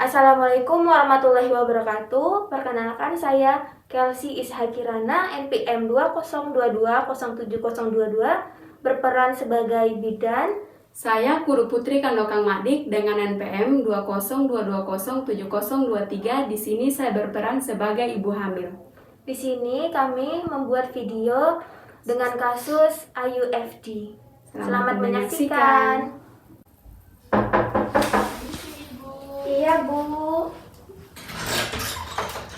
Assalamualaikum warahmatullahi wabarakatuh. Perkenalkan saya Kelsey Ishakirana, NPM 2022070022, berperan sebagai bidan. Saya Guru Putri Kandokang Madik dengan NPM 20207023. Di sini saya berperan sebagai ibu hamil. Di sini kami membuat video dengan kasus IUFD. Selamat menyaksikan. Iya, Bu.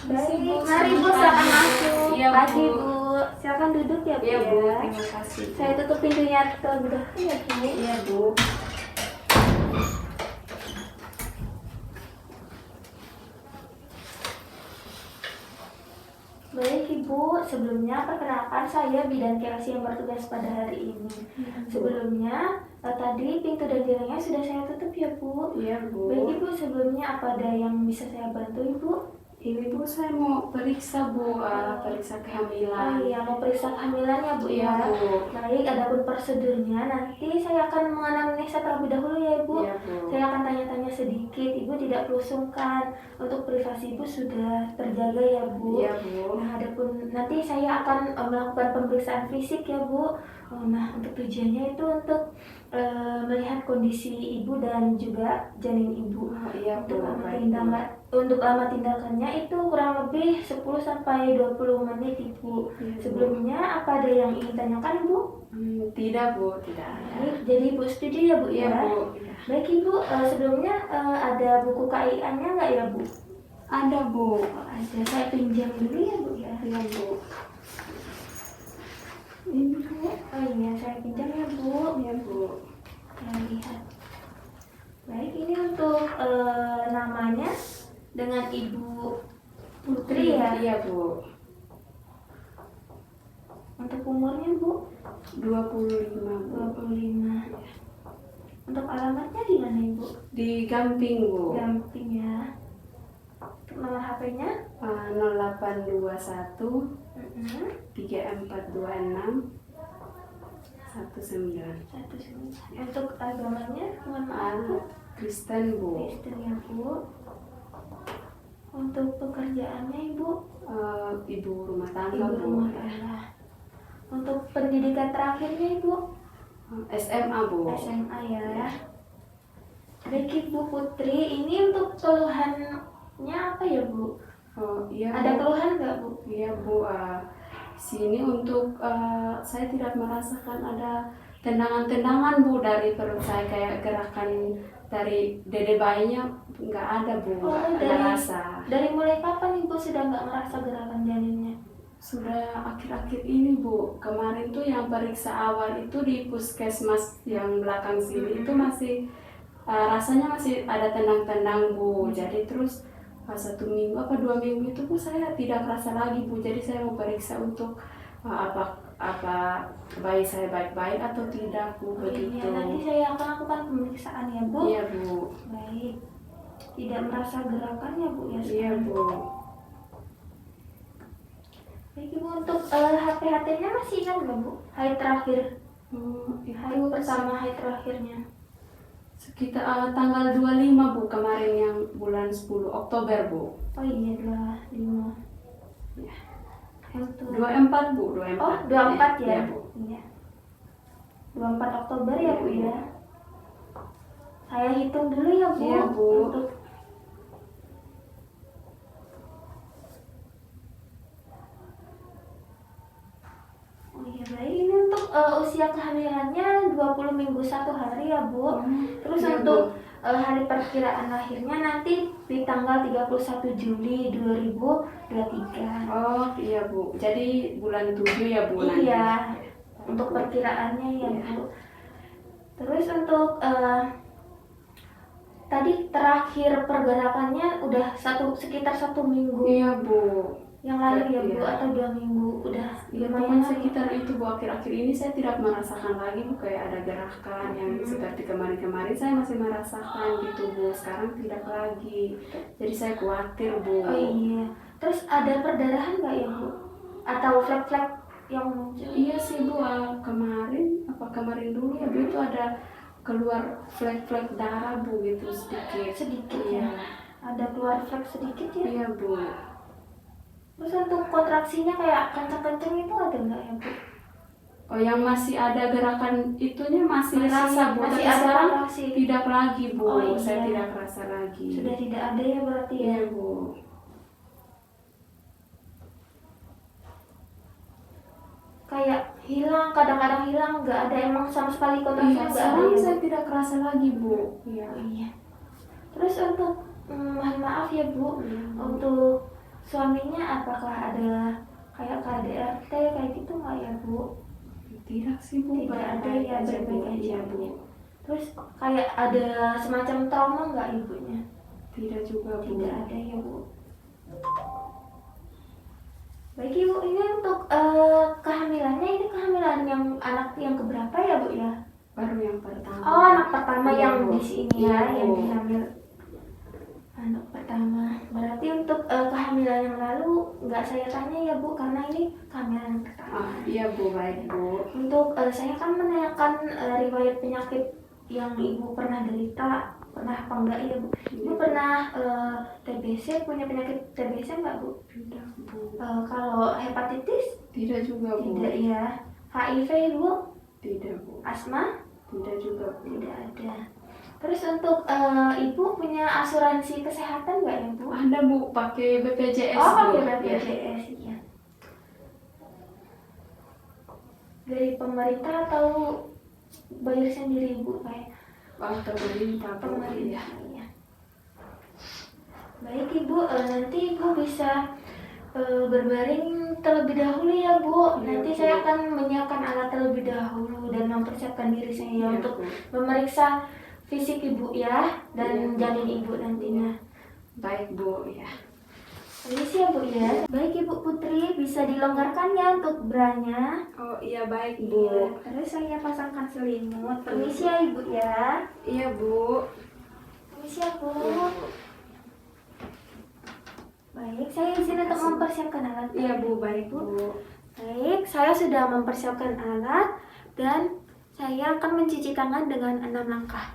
Baik, mari Bu, silakan masuk. Iya, Bu. Pagi, Bu. Silakan duduk ya, Bu. Iya, Bu. Ya. Terima kasih. Bu. Saya tutup pintunya terlebih dahulu ya, Bu. Iya, Bu. Baik Ibu, sebelumnya perkenalkan saya Bidan Kelsey yang bertugas pada hari ini. Sebelumnya, tadi pintu dan jelangnya sudah saya tutup ya Bu. Iya, Bu. Baik Ibu, sebelumnya apa ada yang bisa saya bantu Ibu? Ini Bu, saya mau periksa Bu, periksa Oh kehamilan. iya, mau periksa kehamilan ya Bu Iya, ya. Bu. Baik, adapun prosedurnya nanti saya akan menganamnesa terlebih dahulu ya Ibu. Iya, Bu. Saya akan tanya-tanya sedikit, Ibu tidak perlu sungkan. Untuk privasi Ibu sudah terjaga ya Bu. Iya, Bu. Nah, adapun nanti saya akan melakukan pemeriksaan fisik ya Bu. Nah, untuk tujuannya itu untuk melihat kondisi ibu dan juga janin ibu. Oh, iya, Bu. Baik, Bu. Untuk lama tindakannya itu kurang lebih 10 sampai 20 menit Ibu. Iya, Bu. Sebelumnya apa ada yang ingin tanyakan Ibu? Tidak, Bu. Tidak ada. Baik, jadi Ibu setuju ya Bu Iya, ya? Bu. Iya. Baik Ibu, sebelumnya ada buku KIA-nya nggak ya Bu? Ada, Bu. Ada, saya pinjam dulu ya Bu ya. Iya, Bu. Ini Bu, oh iya saya pinjam ya Bu. Iya, Bu. Saya lihat. Baik, ini untuk namanya dengan Ibu Putri ya. Iya, Bu. Untuk umurnya Bu 25, Bu. 25. Untuk alamatnya di mana Ibu? Di Gamping, Bu. Gamping ya. Untuk nomor HP-nya? 0821 Mm-mm. 3426 19. 19. Untuk agamanya mohon maaf Kristen, Bu. Kristen ya Bu. Untuk pekerjaannya Ibu Ibu rumah tangga, ibu Bu. rumah tangga. Untuk pendidikan terakhirnya Ibu SMA, Bu. SMA ya. Baik Ibu Putri, ini untuk keluhannya apa ya Bu? Oh, iya, Ada Bu. keluhan nggak Bu? Iya, Bu. Sini untuk saya tidak merasakan ada tendangan-tendangan, Bu, dari perut saya, kayak gerakan dari dede bayinya nggak ada, Bu. Oh, Nggak ada rasa. Dari mulai kapan Ibu sudah nggak merasa gerakan janinnya? Sudah akhir-akhir ini, Bu. Kemarin tuh yang periksa awal itu di puskesmas yang belakang sini itu masih rasanya masih ada tendang-tendang, Bu. Jadi terus 1 minggu apa 2 minggu itu, Bu, saya tidak rasa lagi, Bu. Jadi saya mau periksa untuk apa bayi saya baik-baik atau tidak, Bu. Begitu. Iya, nanti saya akan lakukan pemeriksaan ya Bu. Iya, Bu. Baik. Tidak merasa gerakannya Bu ya? Iya, Bu. Baik Ibu, untuk HT-HT-nya masih ingat nggak Bu? Hari terakhir, hari Itu pertama hari terakhirnya. sekitar tanggal 25, Bu, kemarin yang bulan 10 Oktober, Bu. Oh iya, 25. Ya. Untuk 24, Bu, 24. Oh, 24 ya? Iya, Bu. Iya. 24 Oktober ya Bu ya? Saya hitung dulu ya Bu. Iya, Bu. Untuk Oh iya, baik. Ini untuk usia kehamilannya 20 minggu 1 hari ya Bu. Terus Iya, untuk Bu. hari perkiraan lahirnya nanti di tanggal 31 Juli 2023. Oh iya, Bu. Jadi bulan 7 ya, Bu, nanti. Iya, untuk perkiraannya ya Iya. Bu. Terus untuk tadi terakhir pergerakannya udah sekitar 1 minggu Iya, Bu. yang lalu ya Bu, Iya. atau 2 minggu udah Ya, lumayan pokoknya lama. sekitar itu, Bu. Akhir-akhir ini saya tidak merasakan lagi, Bu, kayak ada gerakan yang seperti kemarin-kemarin saya masih merasakan gitu, Bu. Sekarang tidak lagi. Jadi saya khawatir, Bu. Oh iya. Terus ada perdarahan nggak ya Bu? Atau flek-flek yang muncul? Iya sih, Bu. Kemarin dulu ya, Bu, itu ada keluar flek-flek darah, Bu, gitu sedikit. Sedikit Iya. ya. ada keluar refleks sedikit ya. Iya Bu. Terus untuk kontraksinya kayak kencang-kencang itu ada nggak ya Bu? Oh, yang masih ada gerakan itunya masih rasa Bu, masih tapi ada sekarang kontraksi. tidak lagi Bu. Oh, iya. Saya tidak rasa lagi. Sudah tidak ada ya berarti ya. Iya Bu. Kayak hilang, kadang-kadang hilang, nggak ada emang sama sekali kontraksi Iya, nggak ada sekarang ya. saya tidak kerasa lagi Bu. Iya. Oh, iya. Terus untuk mohon maaf ya Bu, Iya. untuk suaminya apakah ada kayak KDRT kayak gitu nggak ya Bu? Tidak sih Bu. Tidak ada baik-baik ya, aja, Bu. baik-baik aja. Iya Bu. Terus kayak ada semacam trauma nggak ibunya? Tidak juga Bu. Tidak ada ya Bu. Baik Ibu, ini untuk kehamilannya, ini kehamilan yang anak yang keberapa ya Bu ya? Baru yang pertama. Oh, anak pertama Iya, yang Bu. di sini Iya, ya, yang Bu. dihamil. Anak pertama. Berarti untuk kehamilan yang lalu nggak saya tanya ya Bu, karena ini kehamilan yang pertama. Ah, iya Bu, baik Bu. Untuk saya kan menanyakan riwayat penyakit yang Ibu pernah derita, pernah apa enggak ya Bu? Ibu pernah TBC, punya penyakit TBC enggak Bu? Tidak Bu. Kalau hepatitis? Tidak juga Bu. Tidak ya. HIV Bu? Tidak Bu. Asma? Tidak juga Bu. Tidak ada. Terus untuk Ibu punya asuransi kesehatan enggak ya Bu? Ada Bu, pakai BPJS Oh, Bu. pakai Iya. BPJS iya. Dari pemerintah atau bayar sendiri Bu kayak? Pemerintah Bu. Iya. Pemerintah ya. Baik Ibu, nanti Ibu bisa berbaring terlebih dahulu ya Bu. Iya, Nanti Bu. saya akan menyiapkan alat terlebih dahulu dan mempersiapkan diri saya Iya, untuk Bu. memeriksa fisik Ibu ya dan Iya, Bu. janin Ibu nantinya. Baik Bu, ya. Permisi ya Bu ya. Baik Ibu Putri, bisa dilonggarkan ya untuk bra-nya. Oh iya baik Iya. Bu. Terus saya pasangkan selimut. Permisi ya Ibu ya. Iya Bu. Permisi ya Bu. Iya, Bu. Baik, saya izin untuk mempersiapkan alat. Iya Bu, baik Bu. Baik, saya sudah mempersiapkan alat dan saya akan mencuci tangan dengan 6 langkah.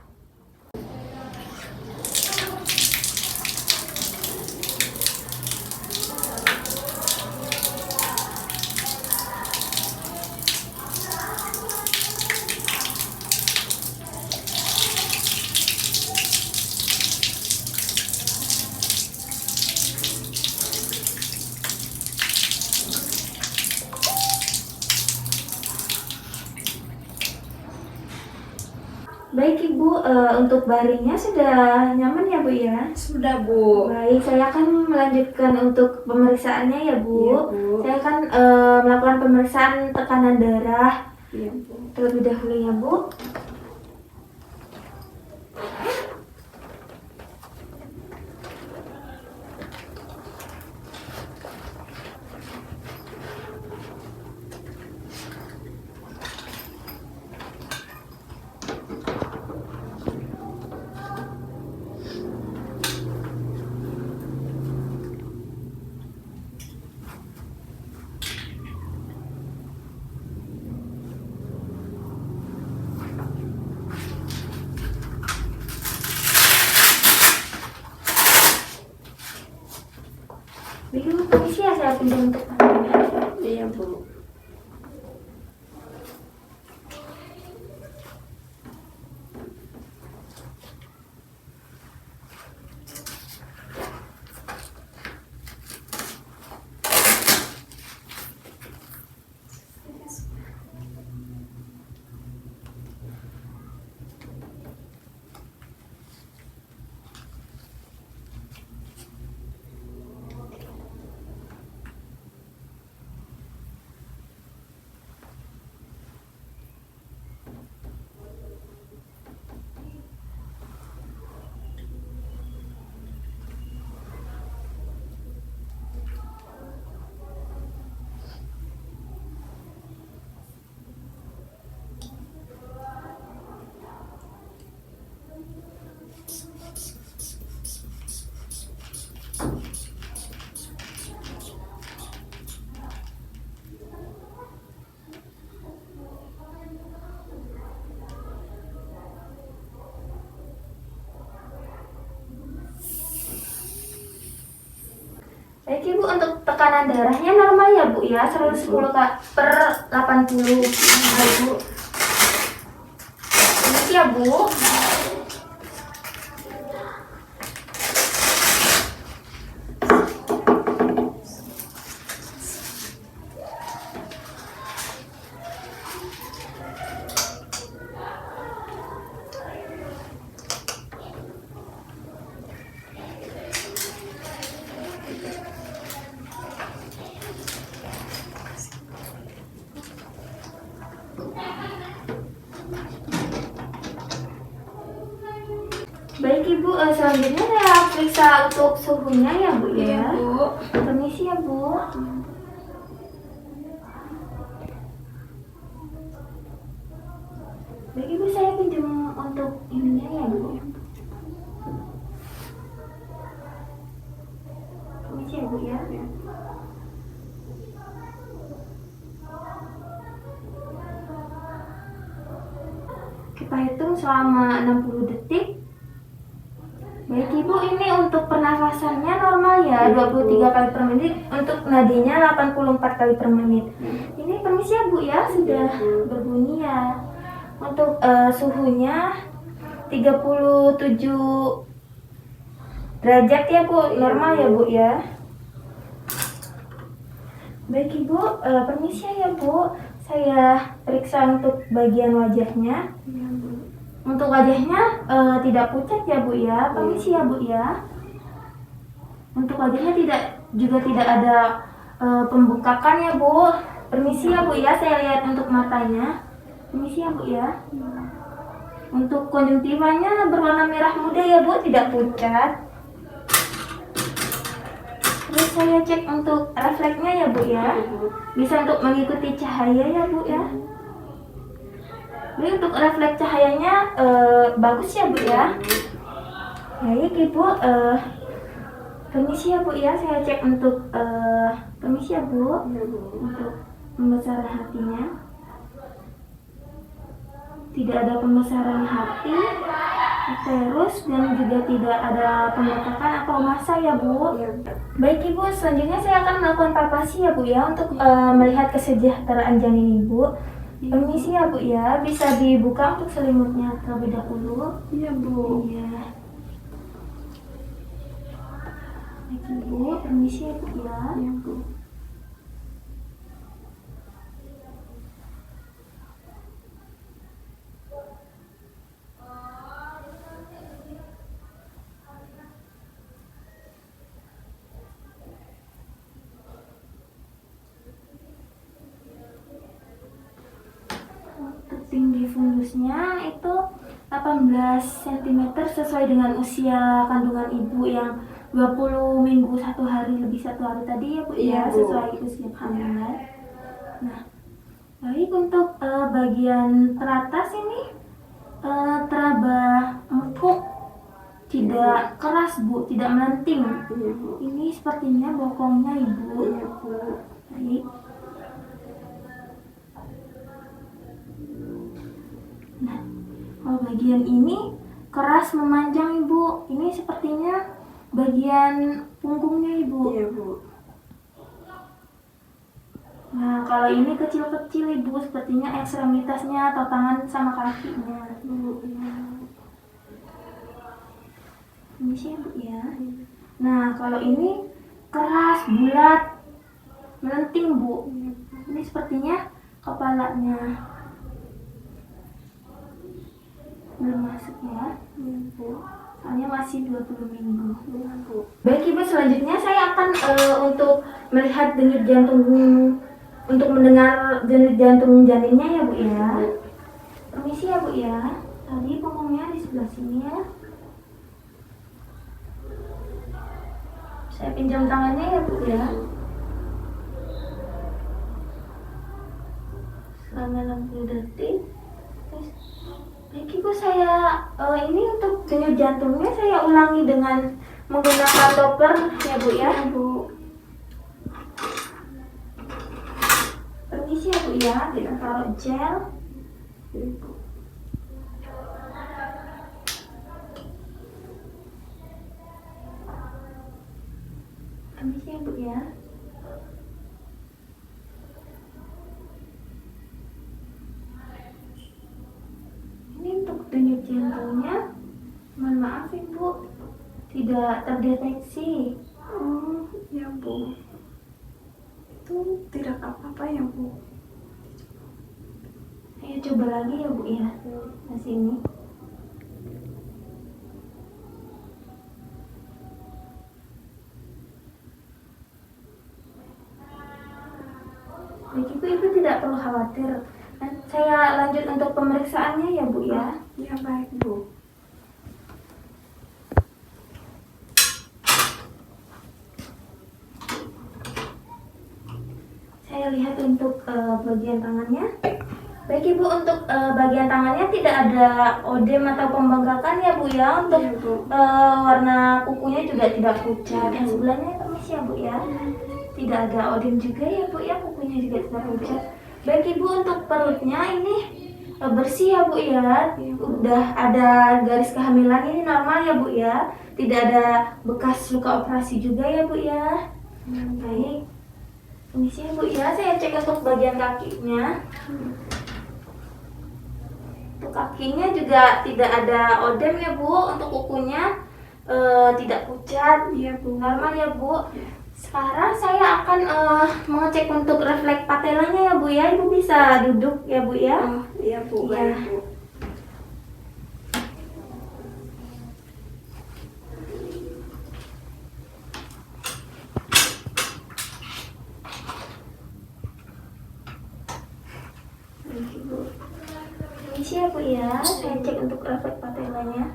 Baik Ibu, untuk baringnya sudah nyaman ya Bu ya? Sudah Bu. Baik, saya akan melanjutkan untuk pemeriksaannya ya Bu. Iya, Bu. Saya akan melakukan pemeriksaan tekanan darah Iya Bu. terlebih dahulu ya Bu. Baik Ibu, permisi ya, saya pinjam untuk tangannya. Iya Bu. Baik Ibu, untuk tekanan darahnya normal ya Bu ya, 110 per 80 Ibu. Ini ya Bu. Baik Ibu, selanjutnya saya periksa untuk suhunya ya Bu ya. Iya Bu. Permisi ya Bu. Baik Ibu, saya pinjam untuk ininya ya Bu. Permisi ya Bu ya. Kita hitung selama 60 detik. Baik Ibu, ini untuk pernafasannya normal ya, 23 kali per menit. Untuk nadinya 84 kali per menit. Ini permisi ya Bu ya, sudah berbunyi ya. Untuk suhunya 37 derajat ya Bu, normal ya Bu ya. Baik Ibu, permisi ya Bu, saya periksa untuk bagian wajahnya. Untuk wajahnya tidak pucat ya Bu ya, permisi ya Bu ya. Untuk wajahnya tidak ada pembengkakan ya Bu, permisi ya Bu ya, saya lihat untuk matanya. Permisi ya Bu ya. Untuk konjungtivanya berwarna merah muda ya Bu, tidak pucat. Terus saya cek untuk refleksnya ya Bu ya, bisa untuk mengikuti cahaya ya Bu ya. Ini untuk refleks cahayanya bagus ya Bu ya. Baik Ibu, permisi ya Bu ya, saya cek untuk permisi ya Bu, untuk pembesaran hatinya. Tidak ada pembesaran hati, uterus, dan juga tidak ada pembengkakan atau massa ya Bu. Baik Ibu, selanjutnya saya akan melakukan palpasi ya Bu ya, untuk melihat kesejahteraan janin Ibu. Permisi ya Bu ya, bisa dibuka untuk selimutnya terlebih dahulu. Iya Bu. Iya. Baik Ibu, permisi ya Bu ya. Iya Bu. Untuk tinggi fundusnya itu 18 cm sesuai dengan usia kandungan ibu yang 20 minggu 1 hari lebih 1 hari tadi ya Bu ya, Iya, Bu. sesuai usia kehamilan. Nah, baik untuk bagian teratas ini teraba empuk, tidak keras Bu, tidak melenting. Iya Bu. Ini sepertinya bokongnya Ibu. Iya Bu. Baik. Nah, kalau bagian ini keras memanjang Ibu. Ini sepertinya bagian punggungnya Ibu. Iya Bu. Nah, kalau ini kecil-kecil Ibu, sepertinya ekstremitasnya atau tangan sama kakinya. Ini sih Bu ya. Nah, kalau ini keras, bulat, melenting Bu. Ini sepertinya kepalanya. Belum masuk ya. Soalnya masih 20 minggu. Baik Ibu, selanjutnya saya akan untuk melihat denyut jantung, untuk mendengar denyut jantung janinnya ya Bu ya. Permisi ya Bu ya. Tadi punggungnya di sebelah sini ya. Saya pinjam tangannya ya Bu ya. Selama 60 detik. Terus, baik Ibu, saya ini untuk denyut jantungnya saya ulangi dengan menggunakan Doppler ya Bu ya. Bu. Permisi ya Bu ya, kita taruh gel. Permisi ya Bu ya. Ini untuk denyut jantungnya, mohon maaf Ibu, tidak terdeteksi. Oh, ya Bu. Itu tidak apa-apa ya Bu. Saya coba lagi ya Bu ya, ke sini. Baik Ibu tidak perlu khawatir. Saya lanjut untuk pemeriksaannya ya Bu ya. Ya baik Bu. Saya lihat untuk bagian tangannya. Baik Ibu, untuk bagian tangannya tidak ada odem atau pembengkakan ya Bu ya. Untuk Iya, Bu. warna kukunya juga tidak pucat. Yang sebelahnya permisi ya Bu ya. Tidak ada odem juga ya Bu ya, kukunya juga tidak pucat. Baik Ibu, untuk perutnya ini bersih ya Bu ya. Udah ada garis kehamilan, ini normal ya Bu ya. Tidak ada bekas luka operasi juga ya Bu ya. Baik. Permisi ya Bu ya, saya cek untuk bagian kakinya. Untuk kakinya juga tidak ada odem ya Bu. Untuk kukunya tidak pucat. Iya Bu. Normal ya Bu. Sekarang saya akan mengecek untuk refleks patelanya ya Bu ya. Ibu bisa duduk ya Bu ya. Oh, iya Bu. Iya. Baik Bu. Baik, Ibu. Permisi ya Bu ya, saya cek untuk refleks patelanya.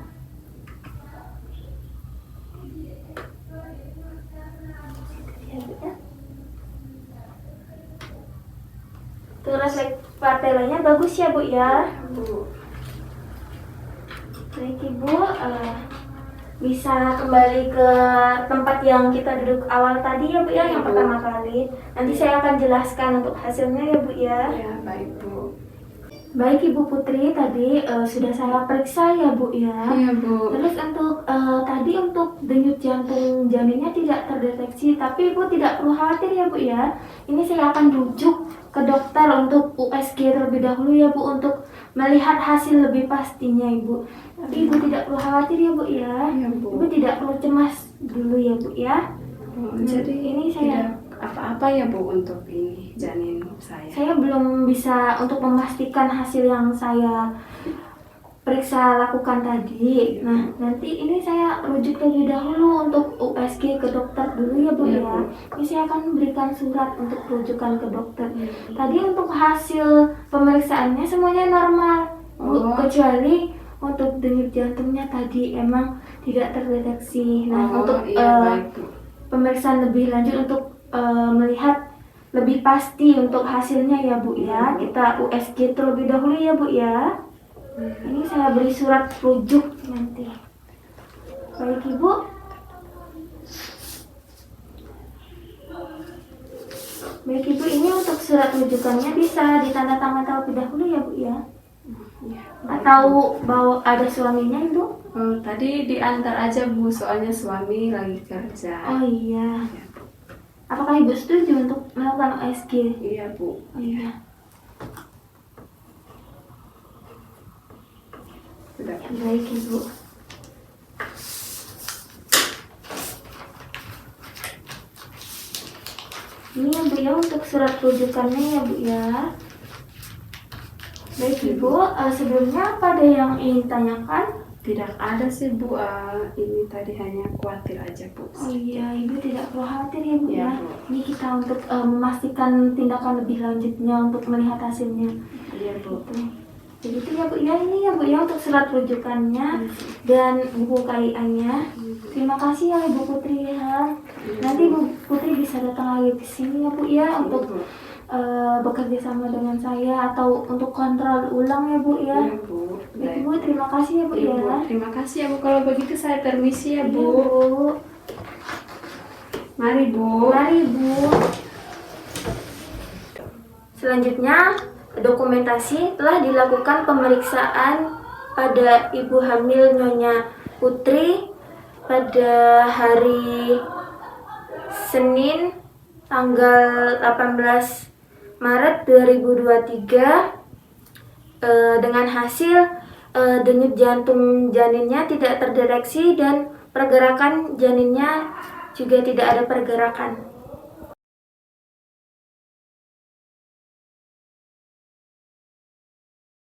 Ya Bu ya. Tuh refleks patelanya bagus ya Bu ya. Bu. Baik Ibu, bisa kembali ke tempat yang kita duduk awal tadi ya Bu ya, yang pertama kali. Nanti saya akan jelaskan untuk hasilnya ya Bu ya. Ya baik Bu. Baik Ibu Putri, tadi sudah saya periksa ya Bu ya. Iya Bu. Terus untuk tadi untuk denyut jantung janinnya tidak terdeteksi, tapi Ibu tidak perlu khawatir ya Bu ya. Ini saya akan rujuk ke dokter untuk USG terlebih dahulu ya Bu, untuk melihat hasil lebih pastinya Ibu. Tapi Ibu tidak perlu khawatir ya Bu ya. Iya Bu. Ibu tidak perlu cemas dulu ya Bu ya. Oh, jadi ini saya tidak apa-apa ya Bu untuk ini janin saya. Saya belum bisa untuk memastikan hasil yang saya periksa lakukan tadi. Nah, nanti ini saya rujuk terlebih dahulu untuk USG ke dokter dulu ya Bu Iya, ya. Bu. Ini saya akan memberikan surat untuk rujukan ke dokter. Iya, Bu. Tadi untuk hasil pemeriksaannya semuanya normal, Bu, Oh. kecuali untuk denyut jantungnya tadi emang tidak terdeteksi. Nah, Oh, untuk iya baik Bu. pemeriksaan lebih lanjut untuk melihat lebih pasti untuk hasilnya ya Bu ya, kita USG terlebih dahulu ya Bu ya. Ini saya beri surat rujuk nanti. Baik Ibu. Baik Ibu, ini untuk surat rujukannya bisa ditandatangan terlebih dahulu ya Bu ya. Iya. Atau bawa ada suaminya Ibu? Oh, tadi diantar aja Bu, soalnya suami lagi kerja. Oh iya. Iya, Bu. Apakah Ibu setuju untuk melakukan USG? Iya Bu. Oh iya. Sudah. Ya, baik Ibu. Ini ya Bu ya untuk surat rujukannya ya Bu ya. Baik Ibu, sebelumnya apa ada yang ingin tanyakan? Tidak ada sih Bu, ini tadi hanya khawatir aja Bu. Oh iya, Ibu tidak perlu khawatir ya Bu Iya, ya. Bu. Ini kita untuk memastikan tindakan lebih lanjutnya untuk melihat hasilnya. Iya Bu. Begitu ya Bu ya, ini ya Bu ya untuk surat rujukannya dan buku KIA-nya. Terima kasih ya Ibu Putri ya. Nanti Ibu Putri bisa datang lagi ke sini ya Bu ya untuk Bu. bekerja sama dengan saya atau untuk kontrol ulang ya Bu ya. Iya Bu. Baik, Bu, terima kasih ya Bu Iya, ya. Bu. Terima kasih ya Bu. Kalau begitu saya permisi ya Iya, Bu. Bu. Mari Bu. Mari Bu. Selanjutnya, dokumentasi telah dilakukan pemeriksaan pada ibu hamil Nyonya Putri pada hari Senin tanggal 18 Maret 2023 dengan hasil denyut jantung janinnya tidak terdeteksi dan pergerakan janinnya juga tidak ada pergerakan.